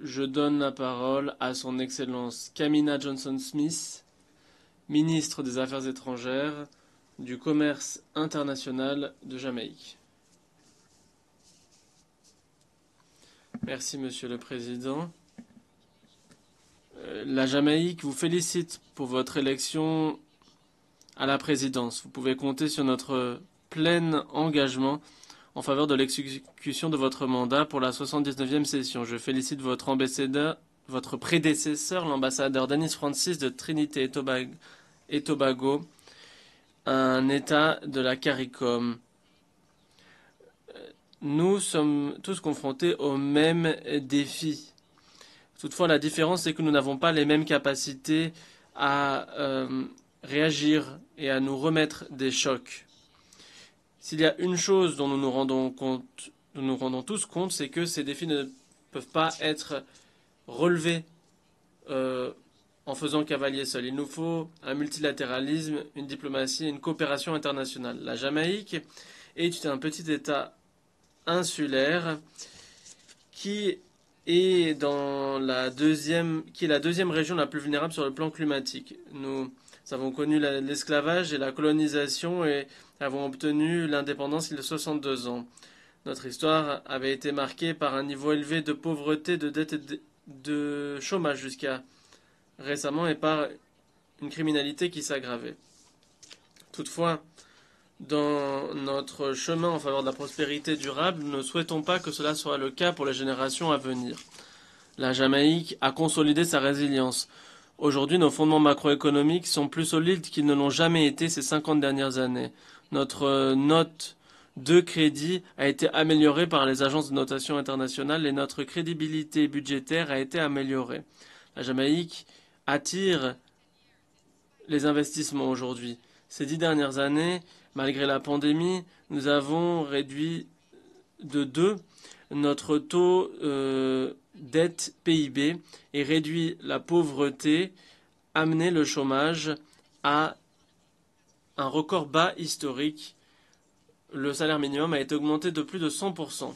Je donne la parole à son Excellence Kamina Johnson-Smith, ministre des Affaires étrangères, du commerce international de Jamaïque. Merci, Monsieur le Président. La Jamaïque vous félicite pour votre élection à la présidence. Vous pouvez compter sur notre plein engagement en faveur de l'exécution de votre mandat pour la 79e session. Je félicite votre ambassadeur, votre prédécesseur, l'ambassadeur Denis Francis de Trinité et Tobago, un État de la CARICOM. Nous sommes tous confrontés aux mêmes défis. Toutefois, la différence, c'est que nous n'avons pas les mêmes capacités à réagir et à nous remettre des chocs. S'il y a une chose dont nous nous rendons tous compte, c'est que ces défis ne peuvent pas être relevés en faisant cavalier seul. Il nous faut un multilatéralisme, une diplomatie et une coopération internationale. La Jamaïque est un petit État insulaire qui est la deuxième région la plus vulnérable sur le plan climatique. Nous avons connu l'esclavage et la colonisation et avons obtenu l'indépendance il y a 62 ans. Notre histoire avait été marquée par un niveau élevé de pauvreté, de dette et de chômage jusqu'à récemment et par une criminalité qui s'aggravait. Toutefois, dans notre chemin en faveur de la prospérité durable, nous ne souhaitons pas que cela soit le cas pour les générations à venir. La Jamaïque a consolidé sa résilience. Aujourd'hui, nos fondements macroéconomiques sont plus solides qu'ils ne l'ont jamais été ces 50 dernières années. Notre note de crédit a été améliorée par les agences de notation internationales et notre crédibilité budgétaire a été améliorée. La Jamaïque attire les investissements aujourd'hui. Ces 10 dernières années, malgré la pandémie, nous avons réduit de 2 notre taux dette PIB et réduit la pauvreté, amené le chômage à un record bas historique. Le salaire minimum a été augmenté de plus de 100%.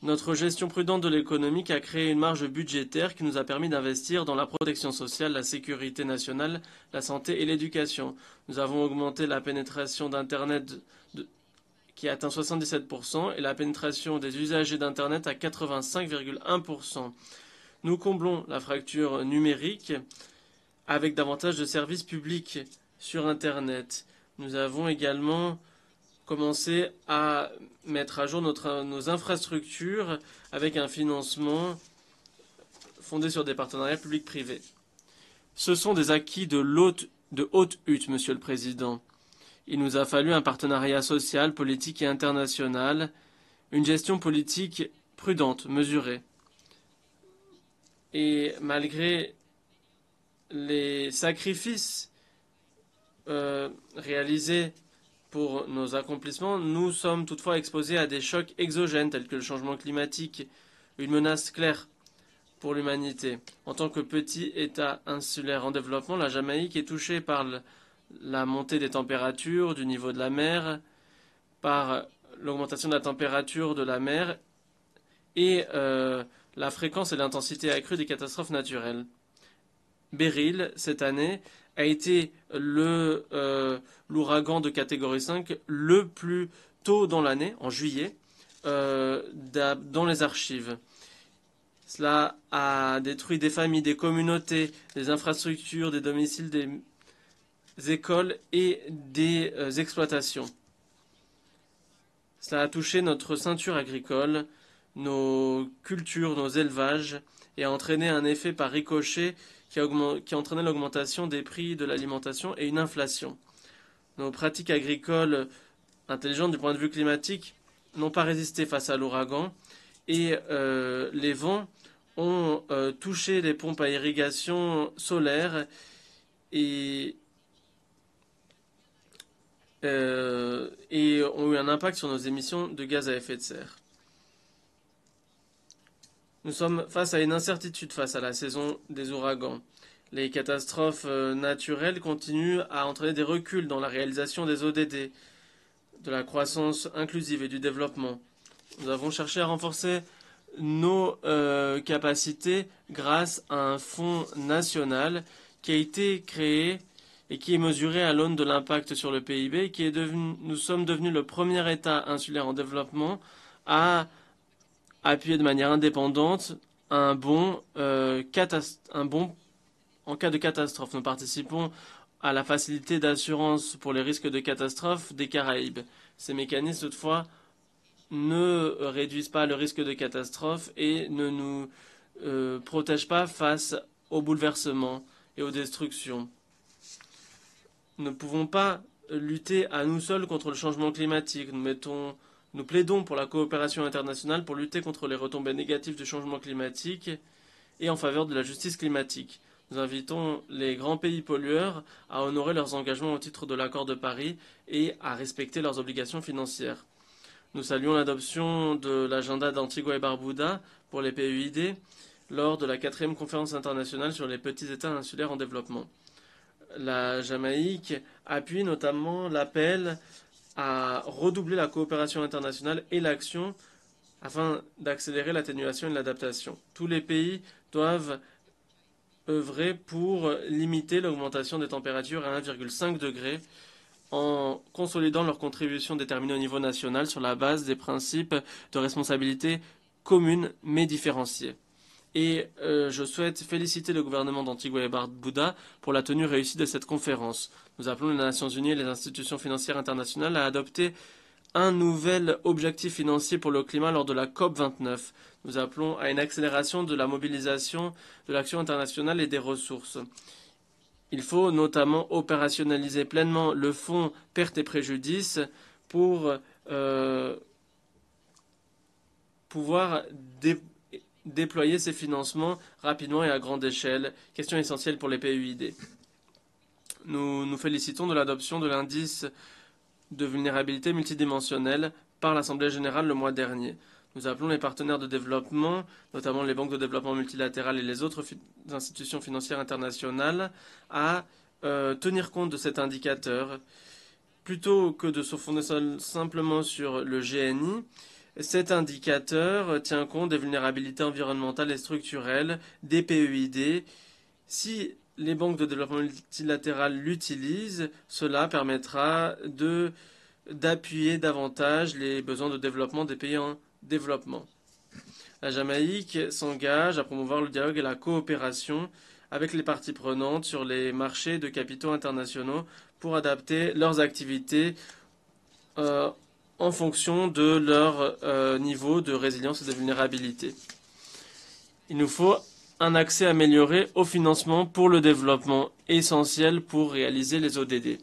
Notre gestion prudente de l'économie a créé une marge budgétaire qui nous a permis d'investir dans la protection sociale, la sécurité nationale, la santé et l'éducation. Nous avons augmenté la pénétration d'Internet qui atteint 77% et la pénétration des usagers d'Internet à 85,1%. Nous comblons la fracture numérique avec davantage de services publics sur Internet. Nous avons également commencé à mettre à jour nos infrastructures avec un financement fondé sur des partenariats publics-privés. Ce sont des acquis de haute hutte, Monsieur le Président. Il nous a fallu un partenariat social, politique et international, une gestion politique prudente, mesurée. Et malgré les sacrifices réalisés pour nos accomplissements, nous sommes toutefois exposés à des chocs exogènes tels que le changement climatique, une menace claire pour l'humanité. En tant que petit État insulaire en développement, la Jamaïque est touchée par la montée des températures, du niveau de la mer, par l'augmentation de la température de la mer et la fréquence et l'intensité accrue des catastrophes naturelles. Beryl, cette année, a été l'ouragan de catégorie 5 le plus tôt dans l'année, en juillet, dans les archives. Cela a détruit des familles, des communautés, des infrastructures, des domiciles, des écoles et des exploitations. Cela a touché notre ceinture agricole, nos cultures, nos élevages et a entraîné un effet par ricochet qui a entraîné l'augmentation des prix de l'alimentation et une inflation. Nos pratiques agricoles intelligentes du point de vue climatique n'ont pas résisté face à l'ouragan et les vents ont touché les pompes à irrigation solaire et ont eu un impact sur nos émissions de gaz à effet de serre. Nous sommes face à une incertitude face à la saison des ouragans. Les catastrophes naturelles continuent à entraîner des reculs dans la réalisation des ODD, de la croissance inclusive et du développement. Nous avons cherché à renforcer nos capacités grâce à un fonds national qui a été créé et qui est mesuré à l'aune de l'impact sur le PIB, nous sommes devenus le premier État insulaire en développement à appuyer de manière indépendante un bon en cas de catastrophe. Nous participons à la facilité d'assurance pour les risques de catastrophe des Caraïbes. Ces mécanismes, toutefois, ne réduisent pas le risque de catastrophe et ne nous protègent pas face aux bouleversements et aux destructions. Nous ne pouvons pas lutter à nous seuls contre le changement climatique. Nous plaidons pour la coopération internationale pour lutter contre les retombées négatives du changement climatique et en faveur de la justice climatique. Nous invitons les grands pays pollueurs à honorer leurs engagements au titre de l'accord de Paris et à respecter leurs obligations financières. Nous saluons l'adoption de l'agenda d'Antigua et Barbuda pour les PEID lors de la 4e conférence internationale sur les petits États insulaires en développement. La Jamaïque appuie notamment l'appel à redoubler la coopération internationale et l'action afin d'accélérer l'atténuation et l'adaptation. Tous les pays doivent œuvrer pour limiter l'augmentation des températures à 1,5 degré en consolidant leur contribution déterminée au niveau national sur la base des principes de responsabilité commune mais différenciés. Et je souhaite féliciter le gouvernement d'Antigua et Barbuda pour la tenue réussie de cette conférence. Nous appelons les Nations Unies et les institutions financières internationales à adopter un nouvel objectif financier pour le climat lors de la COP29. Nous appelons à une accélération de la mobilisation de l'action internationale et des ressources. Il faut notamment opérationnaliser pleinement le fonds pertes et préjudices pour pouvoir déployer ces financements rapidement et à grande échelle, question essentielle pour les PEID. Nous nous félicitons de l'adoption de l'indice de vulnérabilité multidimensionnelle par l'Assemblée générale le mois dernier. Nous appelons les partenaires de développement, notamment les banques de développement multilatérales et les autres institutions financières internationales, à tenir compte de cet indicateur. Plutôt que de se fonder simplement sur le GNI, cet indicateur tient compte des vulnérabilités environnementales et structurelles des PEID. Si les banques de développement multilatéral l'utilisent, cela permettra d'appuyer davantage les besoins de développement des pays en développement. La Jamaïque s'engage à promouvoir le dialogue et la coopération avec les parties prenantes sur les marchés de capitaux internationaux pour adapter leurs activités en fonction de leur niveau de résilience et de vulnérabilité. Il nous faut un accès amélioré au financement pour le développement, essentiel pour réaliser les ODD.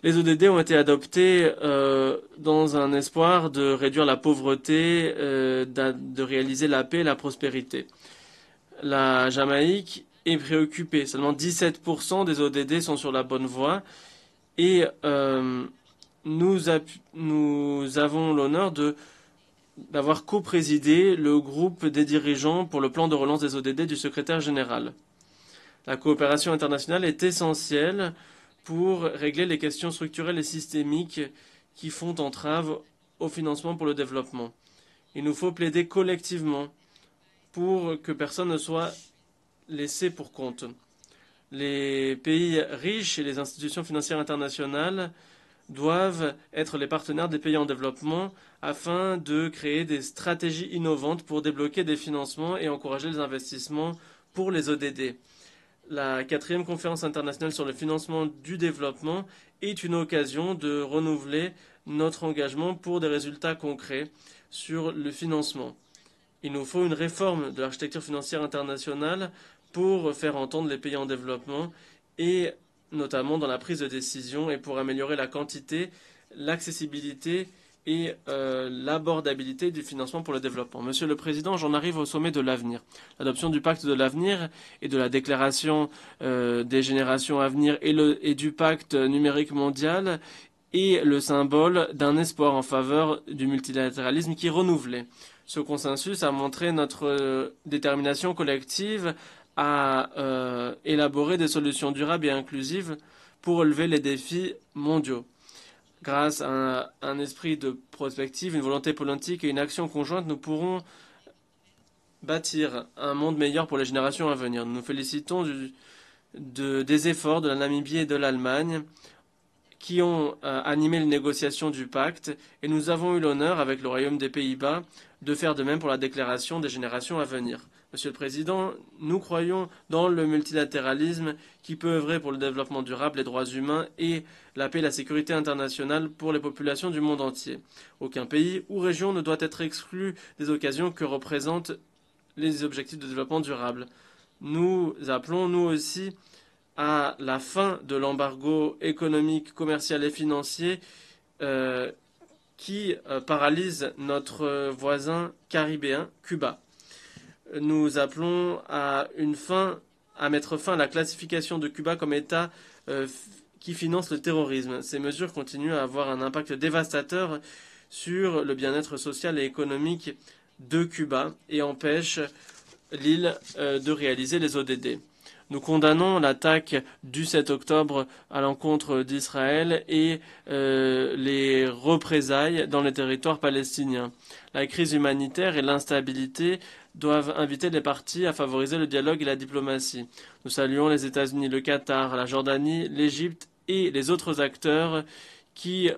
Les ODD ont été adoptés dans un espoir de réduire la pauvreté, de réaliser la paix et la prospérité. La Jamaïque est préoccupée. Seulement 17% des ODD sont sur la bonne voie et nous avons l'honneur d'avoir coprésidé le groupe des dirigeants pour le plan de relance des ODD du secrétaire général. La coopération internationale est essentielle pour régler les questions structurelles et systémiques qui font entrave au financement pour le développement. Il nous faut plaider collectivement pour que personne ne soit laissé pour compte. Les pays riches et les institutions financières internationales doivent être les partenaires des pays en développement afin de créer des stratégies innovantes pour débloquer des financements et encourager les investissements pour les ODD. La 4e conférence internationale sur le financement du développement est une occasion de renouveler notre engagement pour des résultats concrets sur le financement. Il nous faut une réforme de l'architecture financière internationale pour faire entendre les pays en développement et notamment dans la prise de décision et pour améliorer la quantité, l'accessibilité et l'abordabilité du financement pour le développement. Monsieur le Président, j'en arrive au sommet de l'avenir. L'adoption du pacte de l'avenir et de la déclaration des générations à venir et du pacte numérique mondial est le symbole d'un espoir en faveur du multilatéralisme qui est renouvelé. Ce consensus a montré notre détermination collective à élaborer des solutions durables et inclusives pour relever les défis mondiaux. Grâce à un esprit de prospective, une volonté politique et une action conjointe, nous pourrons bâtir un monde meilleur pour les générations à venir. Nous nous félicitons des efforts de la Namibie et de l'Allemagne qui ont animé les négociations du pacte, et nous avons eu l'honneur, avec le Royaume des Pays-Bas, de faire de même pour la déclaration des générations à venir. Monsieur le Président, nous croyons dans le multilatéralisme qui peut œuvrer pour le développement durable, les droits humains et la paix et la sécurité internationale pour les populations du monde entier. Aucun pays ou région ne doit être exclu des occasions que représentent les objectifs de développement durable. Nous appelons, nous aussi, à la fin de l'embargo économique, commercial et financier qui paralyse notre voisin caribéen, Cuba. Nous appelons à mettre fin à la classification de Cuba comme État qui finance le terrorisme. Ces mesures continuent à avoir un impact dévastateur sur le bien-être social et économique de Cuba et empêchent l'île de réaliser les ODD. Nous condamnons l'attaque du 7 octobre à l'encontre d'Israël et les représailles dans les territoires palestiniens. La crise humanitaire et l'instabilité doivent inviter les parties à favoriser le dialogue et la diplomatie. Nous saluons les États-Unis, le Qatar, la Jordanie, l'Égypte et les autres acteurs qui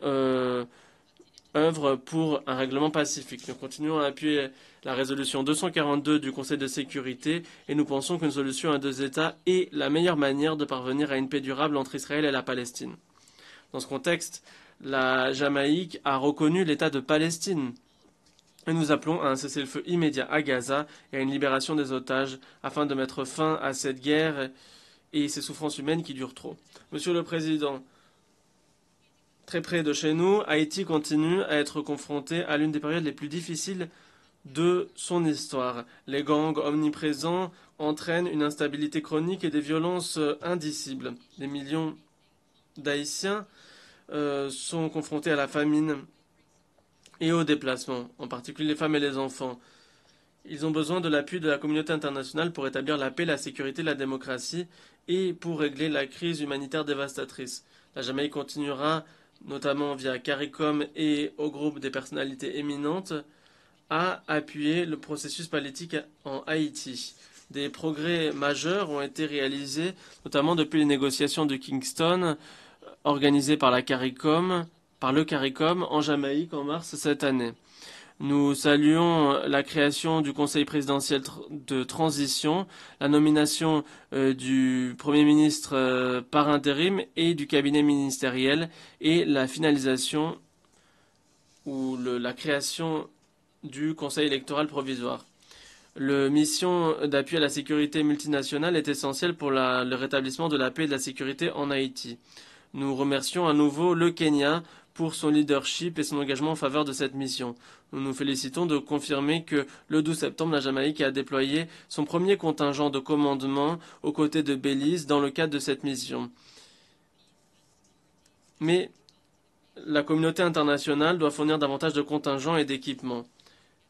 œuvrent pour un règlement pacifique. Nous continuons à appuyer la résolution 242 du Conseil de sécurité et nous pensons qu'une solution à deux États est la meilleure manière de parvenir à une paix durable entre Israël et la Palestine. Dans ce contexte, la Jamaïque a reconnu l'État de Palestine et nous appelons à un cessez-le-feu immédiat à Gaza et à une libération des otages afin de mettre fin à cette guerre et ces souffrances humaines qui durent trop. Monsieur le Président, très près de chez nous, Haïti continue à être confronté à l'une des périodes les plus difficiles de son histoire. Les gangs omniprésents entraînent une instabilité chronique et des violences indicibles. Des millions d'Haïtiens sont confrontés à la famine et au déplacement, en particulier les femmes et les enfants. Ils ont besoin de l'appui de la communauté internationale pour établir la paix, la sécurité, la démocratie et pour régler la crise humanitaire dévastatrice. La Jamaïque continuera, notamment via CARICOM et au groupe des personnalités éminentes, à appuyer le processus politique en Haïti. Des progrès majeurs ont été réalisés, notamment depuis les négociations de Kingston, organisées par le CARICOM en Jamaïque en mars cette année. Nous saluons la création du Conseil présidentiel de transition, la nomination du Premier ministre par intérim et du cabinet ministériel et la finalisation ou la création du Conseil électoral provisoire. La mission d'appui à la sécurité multinationale est essentielle pour le rétablissement de la paix et de la sécurité en Haïti. Nous remercions à nouveau le Kenya pour son leadership et son engagement en faveur de cette mission. Nous nous félicitons de confirmer que le 12 septembre, la Jamaïque a déployé son premier contingent de commandement aux côtés de Belize dans le cadre de cette mission. Mais la communauté internationale doit fournir davantage de contingents et d'équipements.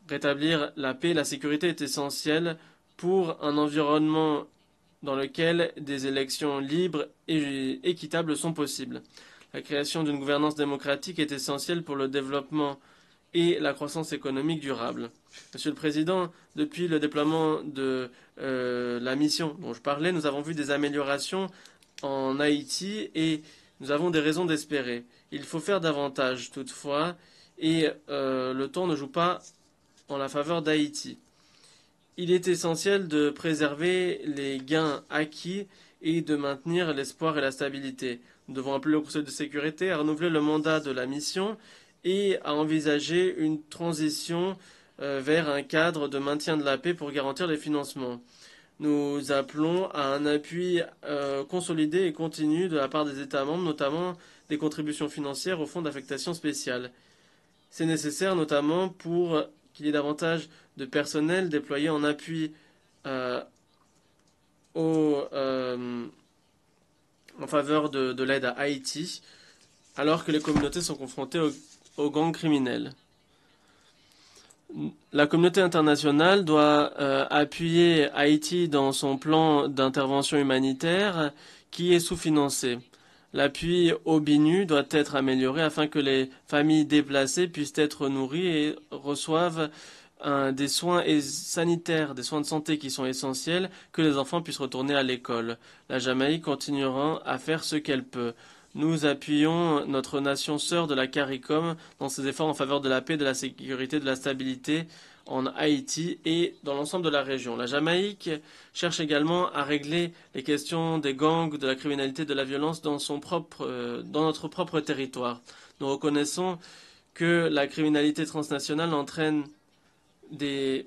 Rétablir la paix et la sécurité est essentiel pour un environnement dans lequel des élections libres et équitables sont possibles. La création d'une gouvernance démocratique est essentielle pour le développement et la croissance économique durable. Monsieur le Président, depuis le déploiement de la mission dont je parlais, nous avons vu des améliorations en Haïti et nous avons des raisons d'espérer. Il faut faire davantage toutefois et le temps ne joue pas en la faveur d'Haïti. Il est essentiel de préserver les gains acquis et de maintenir l'espoir et la stabilité. Nous devons appeler le Conseil de sécurité à renouveler le mandat de la mission et à envisager une transition vers un cadre de maintien de la paix pour garantir les financements. Nous appelons à un appui consolidé et continu de la part des États membres, notamment des contributions financières au fonds d'affectation spéciale. C'est nécessaire notamment pour qu'il y ait davantage de personnel déployé en appui en faveur de l'aide à Haïti, alors que les communautés sont confrontées aux gangs criminels. La communauté internationale doit appuyer Haïti dans son plan d'intervention humanitaire qui est sous-financé. L'appui au BINU doit être amélioré afin que les familles déplacées puissent être nourries et reçoivent des soins sanitaires, des soins de santé qui sont essentiels, que les enfants puissent retourner à l'école. La Jamaïque continuera à faire ce qu'elle peut. Nous appuyons notre nation sœur de la CARICOM dans ses efforts en faveur de la paix, de la sécurité, de la stabilité en Haïti et dans l'ensemble de la région. La Jamaïque cherche également à régler les questions des gangs, de la criminalité, de la violence dans notre propre territoire. Nous reconnaissons que la criminalité transnationale entraîne des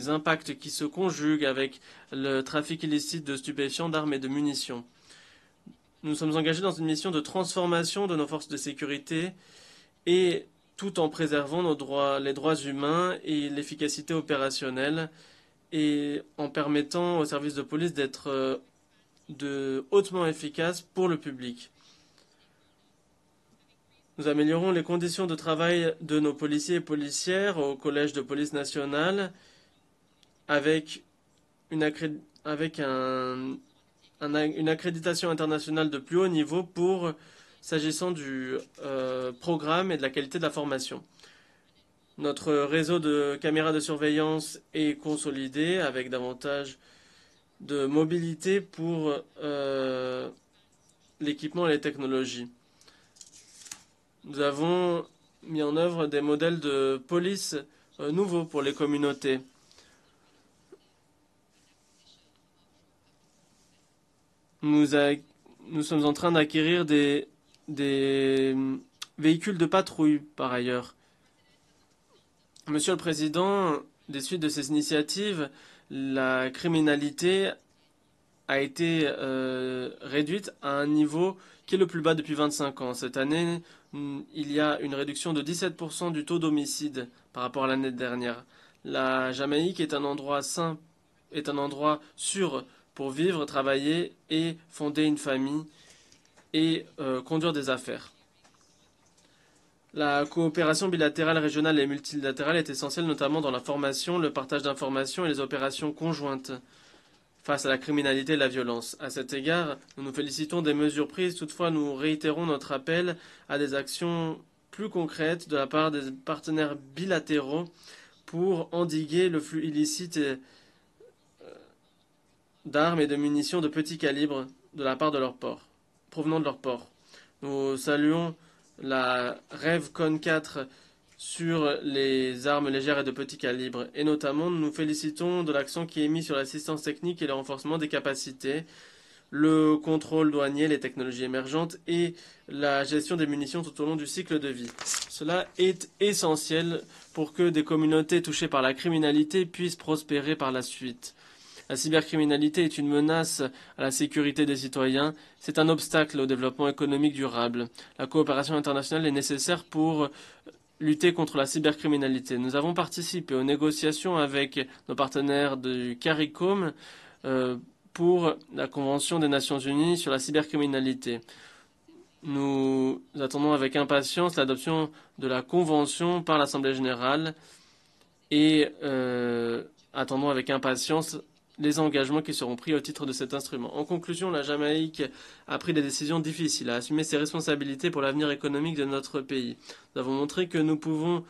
impacts qui se conjuguent avec le trafic illicite de stupéfiants, d'armes et de munitions. Nous sommes engagés dans une mission de transformation de nos forces de sécurité et tout en préservant les droits humains et l'efficacité opérationnelle et en permettant aux services de police d'être hautement efficaces pour le public. Nous améliorons les conditions de travail de nos policiers et policières au Collège de police nationale avec une accréditation internationale de plus haut niveau s'agissant du programme et de la qualité de la formation. Notre réseau de caméras de surveillance est consolidé avec davantage de mobilité pour l'équipement et les technologies. Nous avons mis en œuvre des modèles de police nouveaux pour les communautés. Nous sommes en train d'acquérir des véhicules de patrouille par ailleurs. Monsieur le Président, des suites de ces initiatives, la criminalité a été réduite à un niveau qui est le plus bas depuis 25 ans. Cette année, il y a une réduction de 17% du taux d'homicide par rapport à l'année dernière. La Jamaïque est un endroit sain, est un endroit sûr pour vivre, travailler et fonder une famille et conduire des affaires. La coopération bilatérale, régionale et multilatérale est essentielle notamment dans la formation, le partage d'informations et les opérations conjointes face à la criminalité et la violence. À cet égard, nous nous félicitons des mesures prises, toutefois nous réitérons notre appel à des actions plus concrètes de la part des partenaires bilatéraux pour endiguer le flux illicite d'armes et de munitions de petit calibre de la part de leurs ports, provenant de leurs ports. Nous saluons la REVCON 4 sur les armes légères et de petit calibre. Et notamment, nous nous félicitons de l'accent qui est mis sur l'assistance technique et le renforcement des capacités, le contrôle douanier, les technologies émergentes et la gestion des munitions tout au long du cycle de vie. Cela est essentiel pour que des communautés touchées par la criminalité puissent prospérer par la suite. La cybercriminalité est une menace à la sécurité des citoyens. C'est un obstacle au développement économique durable. La coopération internationale est nécessaire pour lutter contre la cybercriminalité. Nous avons participé aux négociations avec nos partenaires du CARICOM pour la Convention des Nations Unies sur la cybercriminalité. Nous attendons avec impatience l'adoption de la Convention par l'Assemblée générale et attendons avec impatience les engagements qui seront pris au titre de cet instrument. En conclusion, la Jamaïque a pris des décisions difficiles, a assumé ses responsabilités pour l'avenir économique de notre pays. Nous avons montré que nous pouvons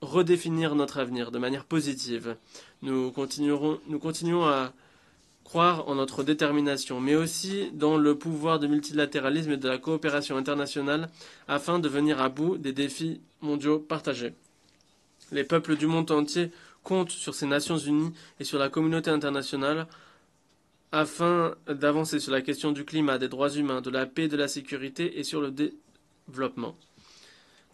redéfinir notre avenir de manière positive. Nous continuons à croire en notre détermination, mais aussi dans le pouvoir de multilatéralisme et de la coopération internationale afin de venir à bout des défis mondiaux partagés. Les peuples du monde entier comptent sur ces Nations Unies et sur la communauté internationale afin d'avancer sur la question du climat, des droits humains, de la paix, de la sécurité et sur le développement.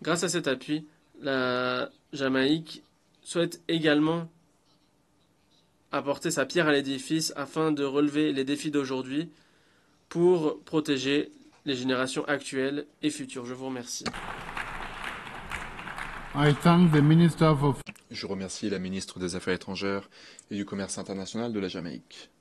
Grâce à cet appui, la Jamaïque souhaite également apporter sa pierre à l'édifice afin de relever les défis d'aujourd'hui pour protéger les générations actuelles et futures. Je vous remercie. Je remercie la ministre des Affaires étrangères et du Commerce international de la Jamaïque.